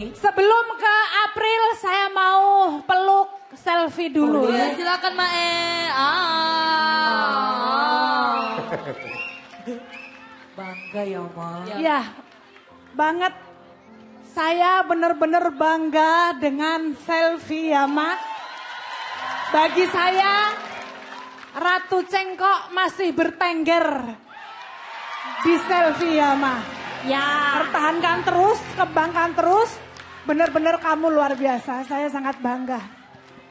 Sebelum ke April saya mau peluk selfie dulu. Ya, silakan Mae. Bangga ya, Ma. Ya, banget. Saya benar-benar bangga dengan selfie ya, Ma. Bagi saya, Ratu Cengkok masih bertengger di selfie ya, Ma. Ya. Pertahankan terus, kembangkan terus. Benar-benar kamu luar biasa, saya sangat bangga.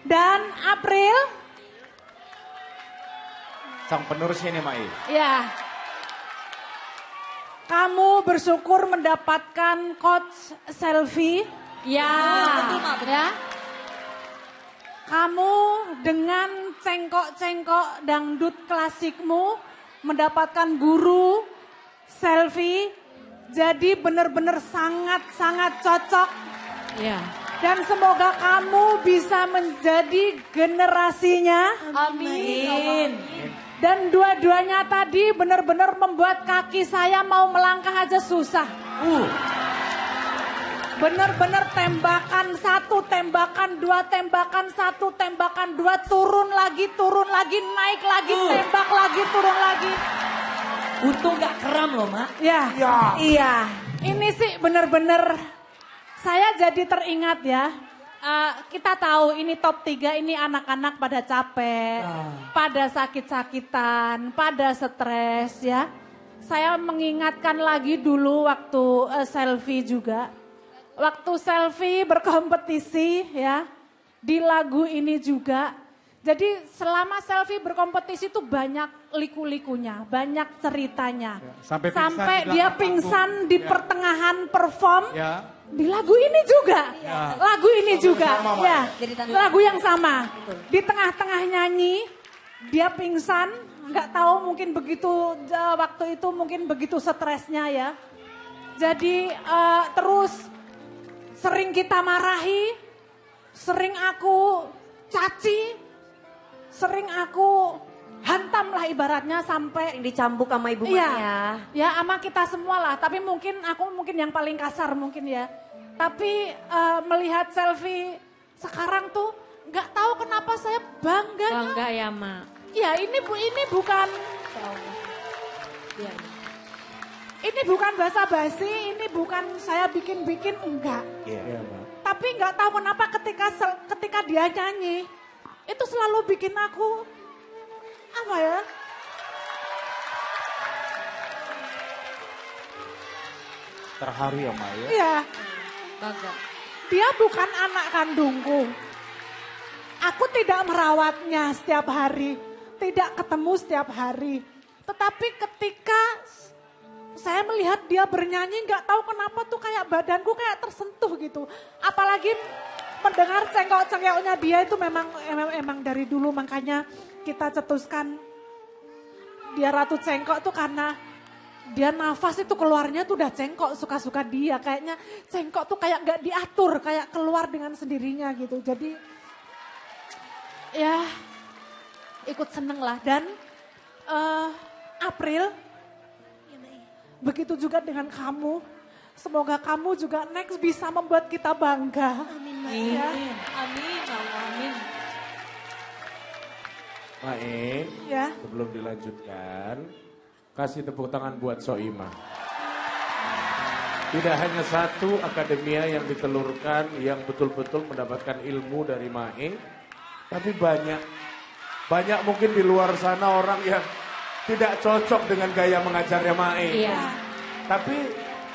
Dan April, sang penerus ini, Mai. ya, kamu bersyukur mendapatkan coach selfie. Ya. Betul, Ma. Ya. Kamu dengan cengkok-cengkok dangdut klasikmu mendapatkan guru selfie. Jadi benar-benar sangat-sangat cocok. Ya. Dan semoga kamu bisa menjadi generasinya. Amin. Dan dua-duanya tadi benar-benar membuat kaki saya mau melangkah aja susah. Benar-benar tembakan satu, tembakan dua, tembakan satu, tembakan dua, turun lagi, naik lagi, tembak lagi, turun lagi. Untung gak kram loh, Mak. Ya, iya. Ini sih benar-benar saya jadi teringat ya. Kita tahu ini top 3 ini anak-anak pada capek, pada sakit-sakitan, pada stres ya. Saya mengingatkan lagi dulu waktu selfie juga. Waktu selfie berkompetisi ya, di lagu ini juga. Jadi selama selfie berkompetisi itu banyak liku-likunya, banyak ceritanya. Ya, sampai dia pingsan di pertengahan perform. Ya. Di lagu ini juga, lagu ini juga, sama, ya, Jadi lagu yang sama. Di tengah-tengah nyanyi, dia pingsan, nggak tahu mungkin begitu waktu itu mungkin begitu stresnya ya. Jadi terus sering kita marahi, sering aku caci, sering aku hantam lah ibaratnya sampai Dicambuk sama Ibu iya, Maya. ya sama kita semua lah. Tapi mungkin aku yang paling kasar mungkin ya. Tapi melihat selfie sekarang tuh nggak tahu kenapa saya bangga. Bangga ya, Ma. Ya ini bukan. Ya. Ini bukan basa-basi, ini bukan saya bikin-bikin enggak. Iya, Ma. Tapi nggak tahu kenapa ketika dia nyanyi itu selalu bikin aku apa ya? Terharu ya, Mai. Iya. Bangga. Dia bukan anak kandungku. Aku tidak merawatnya setiap hari, tidak ketemu setiap hari. Tetapi ketika saya melihat dia bernyanyi, nggak tahu kenapa tuh kayak badanku kayak tersentuh gitu. Apalagi mendengar cengkok-cengkoknya dia itu memang dari dulu, makanya kita cetuskan dia Ratu Cengkok tuh karena dia nafas itu keluarnya tuh udah cengkok, suka-suka dia. Kayaknya cengkok tuh kayak gak diatur, kayak keluar dengan sendirinya gitu. Jadi ya ikut seneng lah. Dan April, begitu juga dengan kamu. Semoga kamu juga next bisa membuat kita bangga. Amin. Ya. Amin. Amin. Mae, Ya. sebelum dilanjutkan, kasih tepuk tangan buat Soima. Tidak hanya satu akademia yang ditelurkan, yang betul-betul mendapatkan ilmu dari Mae, tapi banyak mungkin di luar sana orang yang tidak cocok dengan gaya mengajarnya Mae. Iya. Tapi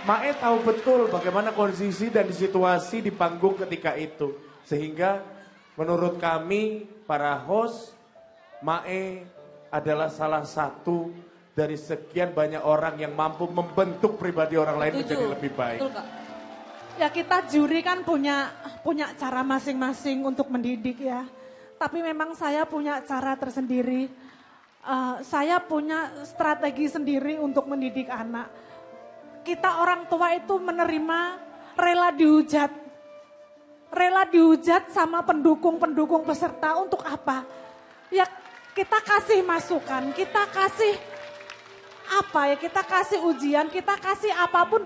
Mae tahu betul bagaimana kondisi dan situasi di panggung ketika itu. Sehingga menurut kami para host, Mae adalah salah satu dari sekian banyak orang yang mampu membentuk pribadi orang lain menjadi lebih baik. Betul, Kak. Ya kita juri kan punya cara masing-masing untuk mendidik ya. Tapi memang saya punya cara tersendiri. Saya punya strategi sendiri untuk mendidik anak. Kita orang tua itu menerima rela dihujat. Rela dihujat sama pendukung-pendukung peserta untuk apa? Ya kita kasih masukan, kita kasih apa ya, kita kasih ujian, kita kasih apapun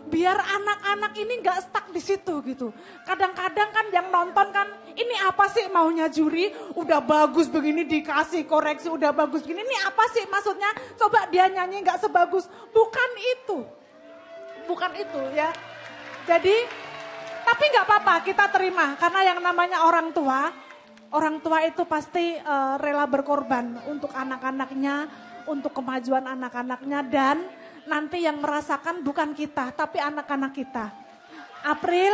biar anak-anak ini nggak stuck di situ gitu. Kadang-kadang kan yang nonton kan, ini apa sih maunya juri? Udah bagus begini dikasih koreksi, udah bagus begini. Ini apa sih maksudnya? Coba dia nyanyi nggak sebagus. Bukan itu. Bukan itu ya. Jadi, tapi nggak apa-apa kita terima. Karena yang namanya orang tua itu pasti rela berkorban untuk anak-anaknya, untuk kemajuan anak-anaknya, dan nanti yang merasakan bukan kita, tapi anak-anak kita. April,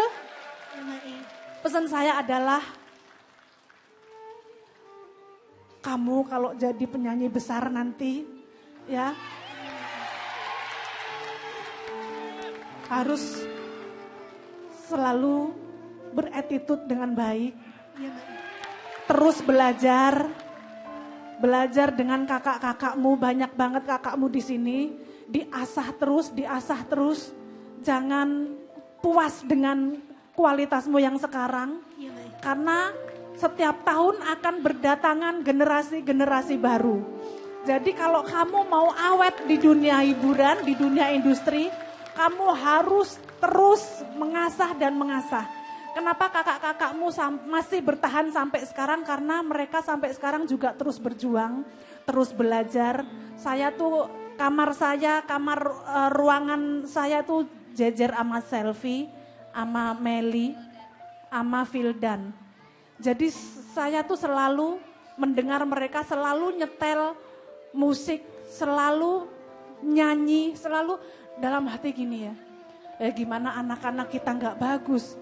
pesan saya adalah, kamu kalau jadi penyanyi besar nanti, ya, harus selalu beretitude dengan baik. Terus belajar dengan kakak-kakakmu, banyak banget kakakmu di sini. Diasah terus, jangan puas dengan kualitasmu yang sekarang. Karena setiap tahun akan berdatangan generasi-generasi baru. Jadi kalau kamu mau awet di dunia hiburan, di dunia industri, kamu harus terus mengasah dan mengasah. Kenapa kakak-kakakmu masih bertahan sampai sekarang? Karena mereka sampai sekarang juga terus berjuang, terus belajar. Saya tuh kamar ruangan saya tuh jejer sama Selfie, sama Meli, sama Vildan. Jadi saya tuh selalu mendengar mereka selalu nyetel musik, selalu nyanyi, selalu dalam hati gini ya. Gimana anak-anak kita nggak bagus?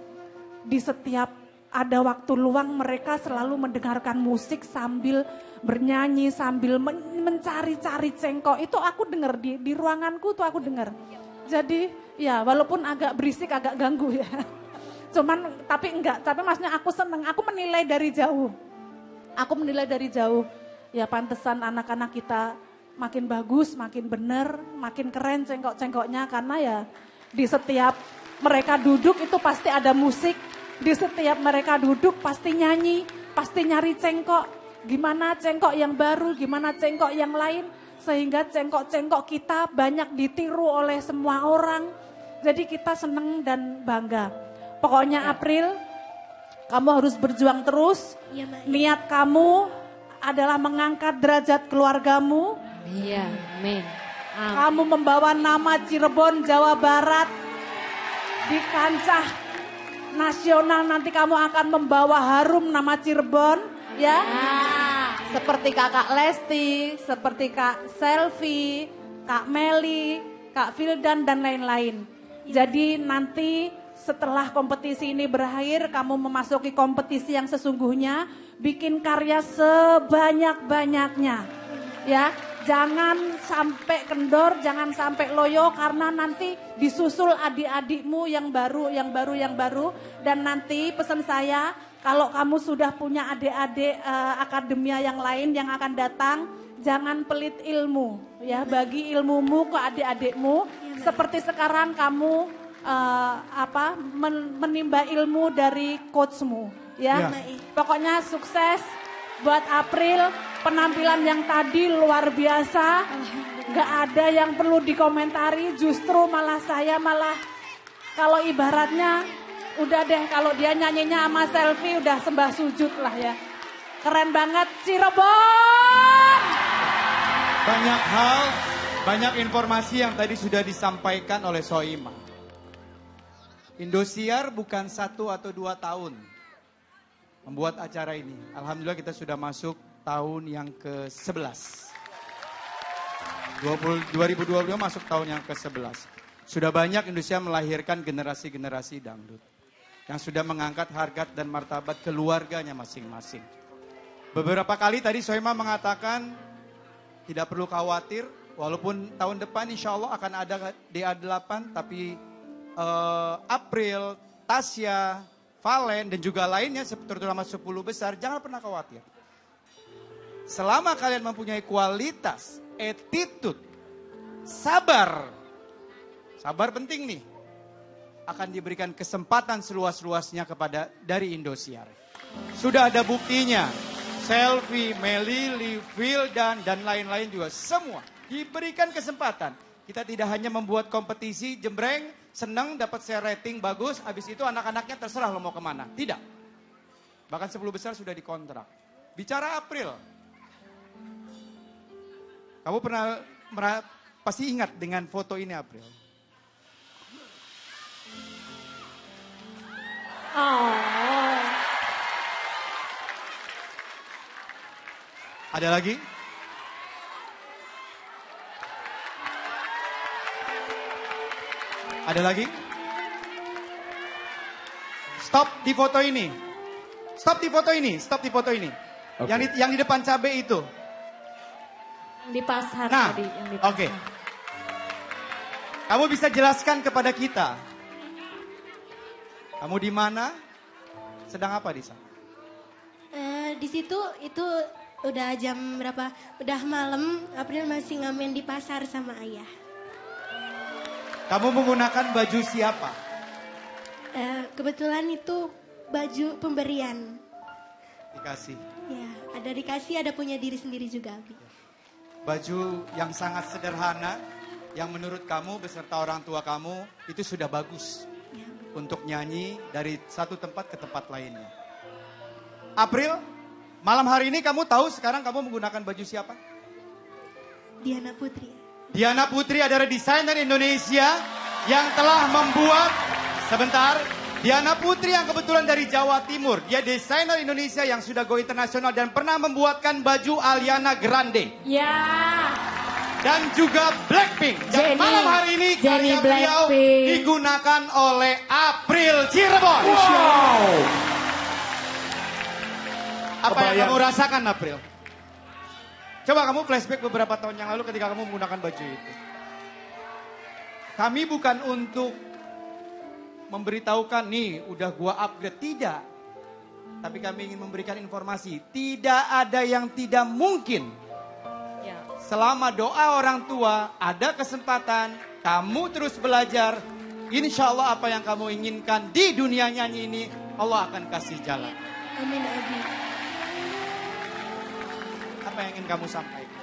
Di setiap ada waktu luang mereka selalu mendengarkan musik sambil bernyanyi, sambil mencari-cari cengkok. Itu aku dengar di ruanganku tuh aku dengar. Jadi ya walaupun agak berisik, agak ganggu ya. Tapi maksudnya aku seneng, aku menilai dari jauh. Aku menilai dari jauh. Ya pantesan anak-anak kita makin bagus, makin bener, makin keren cengkok-cengkoknya. Karena ya di setiap mereka duduk itu pasti ada musik. Di setiap mereka duduk pasti nyanyi, pasti nyari cengkok. Gimana cengkok yang baru, gimana cengkok yang lain. Sehingga cengkok-cengkok kita banyak ditiru oleh semua orang. Jadi kita seneng dan bangga. Pokoknya April, kamu harus berjuang terus. Niat kamu adalah mengangkat derajat keluargamu. Iya, amin. Kamu membawa nama Cirebon, Jawa Barat di kancah nasional, nanti kamu akan membawa harum nama Cirebon, ya. Seperti Kakak Lesti, seperti Kak Selfie, Kak Meli, Kak Vildan dan lain-lain. Jadi nanti setelah kompetisi ini berakhir, kamu memasuki kompetisi yang sesungguhnya, bikin karya sebanyak-banyaknya, ya. Jangan sampai kendor, jangan sampai loyo, karena nanti disusul adik-adikmu yang baru. Dan nanti pesan saya, kalau kamu sudah punya adik-adik akademia yang lain yang akan datang, jangan pelit ilmu, ya. Bagi ilmumu ke adik-adikmu, seperti sekarang kamu menimba ilmu dari coachmu, ya. Pokoknya sukses buat April. Penampilan yang tadi luar biasa, gak ada yang perlu dikomentari, justru saya malah kalau ibaratnya udah deh kalau dia nyanyinya sama Selfie udah sembah sujud lah ya. Keren banget Cirebon. Banyak hal, banyak informasi yang tadi sudah disampaikan oleh Soimah. Indosiar bukan 1 atau 2 tahun membuat acara ini. Alhamdulillah kita sudah masuk tahun yang ke-11. 2022 masuk tahun yang ke-11. Sudah banyak Indonesia melahirkan generasi-generasi dangdut. Yang sudah mengangkat harkat dan martabat keluarganya masing-masing. Beberapa kali tadi Soimah mengatakan tidak perlu khawatir. Walaupun tahun depan insya Allah akan ada DA8. Tapi April, Tasya, Valen dan juga lainnya terutama 10 besar. Jangan pernah khawatir. Selama kalian mempunyai kualitas, attitude, sabar penting nih, akan diberikan kesempatan seluas-luasnya kepada dari Indosiar. Sudah ada buktinya, Selfie, Meli, Vildan dan lain-lain juga semua diberikan kesempatan. Kita tidak hanya membuat kompetisi jembreng, seneng dapat share rating bagus, habis itu anak-anaknya terserah lo mau kemana. Tidak. Bahkan 10 besar sudah dikontrak. Bicara April. Kamu pasti ingat dengan foto ini April. Oh. Ada lagi? Ada lagi? Stop di foto ini. Stop di foto ini. Stop di foto ini. Oke. Yang di depan cabe itu. Di pasar Nah, tadi. Yang di pasar. oke. Kamu bisa jelaskan kepada kita. Kamu di mana? Sedang apa di sana? Di situ itu udah jam berapa? Udah malam. April masih ngamen di pasar sama ayah. Kamu menggunakan baju siapa? Kebetulan itu baju pemberian. Dikasih. Ya, ada dikasih, ada punya diri sendiri juga, Abi. Baju yang sangat sederhana, yang menurut kamu beserta orang tua kamu itu sudah bagus Ya, untuk nyanyi dari satu tempat ke tempat lainnya. April, malam hari ini kamu tahu sekarang kamu menggunakan baju siapa? Diana Putri. Diana Putri adalah desainer Indonesia yang telah membuat, sebentar, Diana Putri yang kebetulan dari Jawa Timur. Dia desainer Indonesia yang sudah go internasional dan pernah membuatkan baju Ariana Grande. Ya. Dan juga Blackpink. Dan Jennie. malam hari ini Jennie karya beliau Blackpink. digunakan oleh April Cirebon. Wow. Apa yang Kebayang. kamu rasakan April? Coba kamu flashback beberapa tahun yang lalu ketika kamu menggunakan baju itu. Kami bukan untuk memberitahukan nih udah gua upgrade, tidak. Tapi kami ingin memberikan informasi, tidak ada yang tidak mungkin. Ya. Selama doa orang tua, ada kesempatan, kamu terus belajar. Insya Allah apa yang kamu inginkan di dunia nyanyi ini, Allah akan kasih jalan. Amin, Abi. Apa yang ingin kamu sampaikan?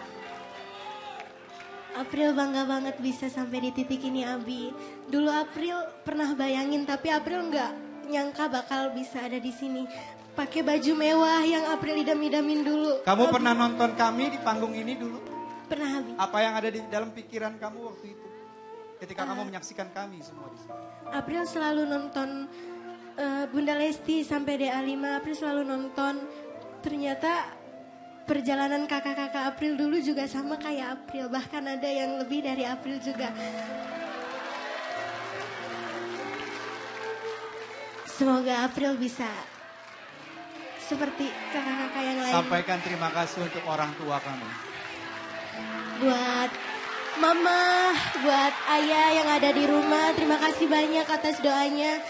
April bangga banget bisa sampai di titik ini, Abi. Dulu April pernah bayangin, tapi April nggak nyangka bakal bisa ada di sini. Pakai baju mewah yang April idam-idamin dulu. Kamu Abi, pernah nonton kami di panggung ini dulu? Pernah, Abi. Apa yang ada di dalam pikiran kamu waktu itu? Ketika kamu menyaksikan kami semua di sini. April selalu nonton Bunda Lesti sampai DA5. April selalu nonton. Ternyata perjalanan kakak-kakak April dulu juga sama kayak April. Bahkan ada yang lebih dari April juga. Semoga April bisa seperti kakak-kakak yang lain. Sampaikan terima kasih untuk orang tua kamu. Buat mama, buat ayah yang ada di rumah, terima kasih banyak atas doanya.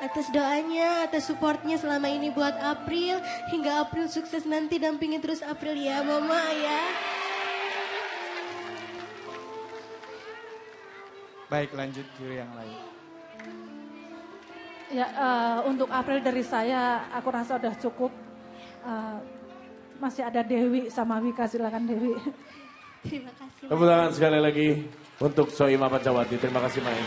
Atas doanya, atas supportnya selama ini buat April. Hingga April sukses nanti, dampingin terus April ya mama, ayah. Baik, lanjut juri yang lain. Ya, untuk April dari saya, aku rasa udah cukup. Masih ada Dewi sama Wika, silakan Dewi. Terima kasih. Tepuk tangan sekali lagi untuk Soimah Pancawati. Terima kasih Mae.